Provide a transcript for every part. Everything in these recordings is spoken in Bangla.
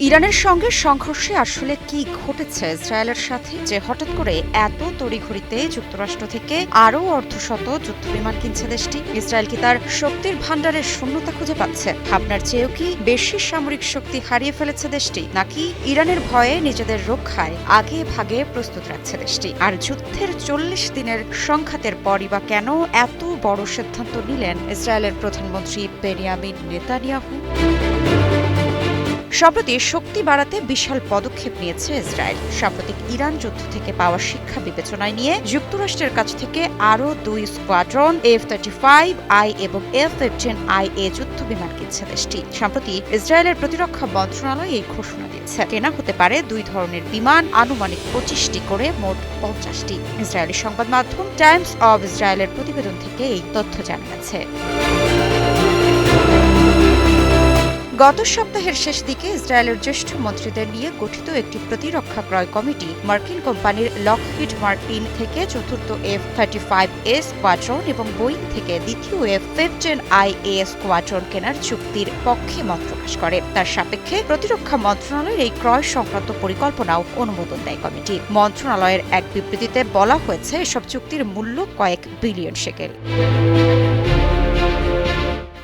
ইরানের সঙ্গে সংঘর্ষে আসলে কি ঘটেছে ইসরায়েলের সাথে যে হঠাৎ করে এত তড়িঘড়িতে যুক্তরাষ্ট্র থেকে আরও অর্ধশত যুদ্ধবিমান কিনছে দেশটি? ইসরায়েল কি তার শক্তির ভাণ্ডারের শূন্যতা খুঁজে পাচ্ছে? ভাবনার চেয়েও কি বেশি সামরিক শক্তি হারিয়ে ফেলেছে দেশটি, নাকি ইরানের ভয়ে নিজেদের রক্ষায় আগে ভাগে প্রস্তুত রাখছে দেশটি? আর যুদ্ধের ৪০ দিনের সংঘাতের পরই বা কেন এত বড় সিদ্ধান্ত নিলেন ইসরায়েলের প্রধানমন্ত্রী বেনিয়ামিন নেতানিয়াহু? সম্প্রতি শক্তি বাড়াতে বিশাল পদক্ষেপ নিয়েছে ইসরায়েল। সাম্প্রতিক ইরান যুদ্ধ থেকে পাওয়া শিক্ষা বিবেচনায় নিয়ে যুক্তরাষ্ট্রের কাছ থেকে আরও ২ স্কোয়াড্রন F-35I এবং F-15IA যুদ্ধবিমান কিনছে দেশটি। সম্প্রতি ইসরায়েলের প্রতিরক্ষা মন্ত্রণালয় এই ঘোষণা দিয়েছে। কেনা হতে পারে ২ ধরনের বিমান, আনুমানিক ২৫টি করে, মোট ৫০টি। ইসরায়েলি সংবাদ মাধ্যম টাইমস অব ইসরায়েলের প্রতিবেদন থেকে এই তথ্য জানা গেছে। গত সপ্তাহের শেষ দিকে ইসরায়েলের জ্যেষ্ঠ মন্ত্রীদের নিয়ে গঠিত একটি প্রতিরক্ষা ক্রয় কমিটি মার্কিন কোম্পানির লকহিড মার্টিন থেকে চতুর্থ F-35A স্কোয়াড্রন এবং বোয়িং থেকে দ্বিতীয় F-15IA স্কোয়াড্রন কেনার চুক্তির পক্ষে মত প্রকাশ করে। তার সাপেক্ষে প্রতিরক্ষা মন্ত্রণালয়ের এই ক্রয় সংক্রান্ত পরিকল্পনাও অনুমোদন দেয় কমিটি। মন্ত্রণালয়ের এক বিবৃতিতে বলা হয়েছে, এসব চুক্তির মূল্য কয়েক বিলিয়ন শেকেল।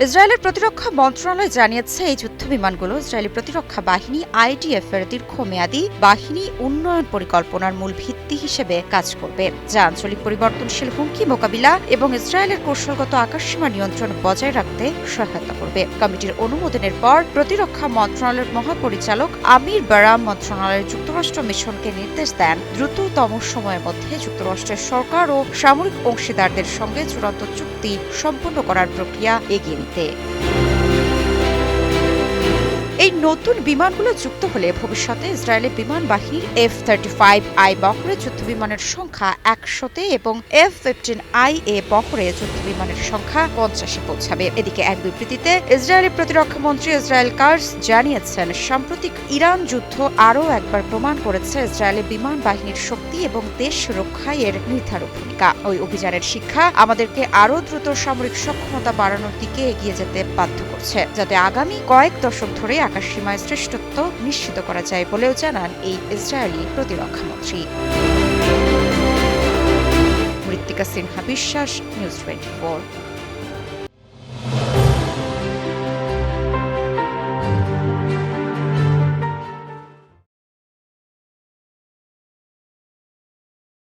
ইসরায়েলের প্রতিরক্ষা মন্ত্রণালয় জানিয়েছে, এই যুদ্ধবিমানগুলো ইসরায়েলি প্রতিরক্ষা বাহিনী IDF এর দীর্ঘমেয়াদী বাহিনী উন্নয়ন পরিকল্পনার মূল ভিত্তি হিসেবে কাজ করবে, যা আঞ্চলিক পরিবর্তনশীল হুমকি মোকাবিলা এবং ইসরায়েলের কৌশলগত আকাশসীমা নিয়ন্ত্রণ বজায় রাখতে সহায়তা করবে। কমিটির অনুমোদনের পর প্রতিরক্ষা মন্ত্রণালয়ের মহাপরিচালক আমির বারাম মন্ত্রণালয়ের যুক্তরাষ্ট্র মিশনকে নির্দেশ দেন দ্রুততম সময়ের মধ্যে যুক্তরাষ্ট্রের সরকার ও সামরিক অংশীদারদের সঙ্গে চূড়ান্ত চুক্তি সম্পন্ন করার প্রক্রিয়া এগিয়ে নিতে। এই নতুন বিমানগুলো যুক্ত হলে ভবিষ্যতে ইসরায়েলের বিমান বাহিনীর F-35I বহরের যুদ্ধবিমানের সংখ্যা ১০০-তে এবং F-15IA বহরের যুদ্ধবিমানের সংখ্যা ৫০-এ পৌঁছাবে। এদিকে এক বিবৃতিতে ইসরায়েলের প্রতিরক্ষা মন্ত্রী ইসরায়েল কাটজ জানিয়েছেন, সাম্প্রতিক ইরান যুদ্ধ আরও একবার প্রমাণ করেছে ইসরায়েলের বিমান বাহিনীর শক্তি এবং দেশ রক্ষায় এর নির্ধারক ভূমিকা। ওই অভিযানের শিক্ষা আমাদেরকে আরও দ্রুত সামরিক সক্ষমতা বাড়ানোর দিকে এগিয়ে যেতে বাধ্য করছে, যাতে আগামী কয়েক দশক ধরে আকাশসীমায় শ্রেষ্ঠত্ব নিশ্চিত করা যায় বলেও জানান এই ইসরায়েলি প্রতিরক্ষা মন্ত্রী। মৃত্তিকা সিনহা বিশ্বাস, নিউজ 24।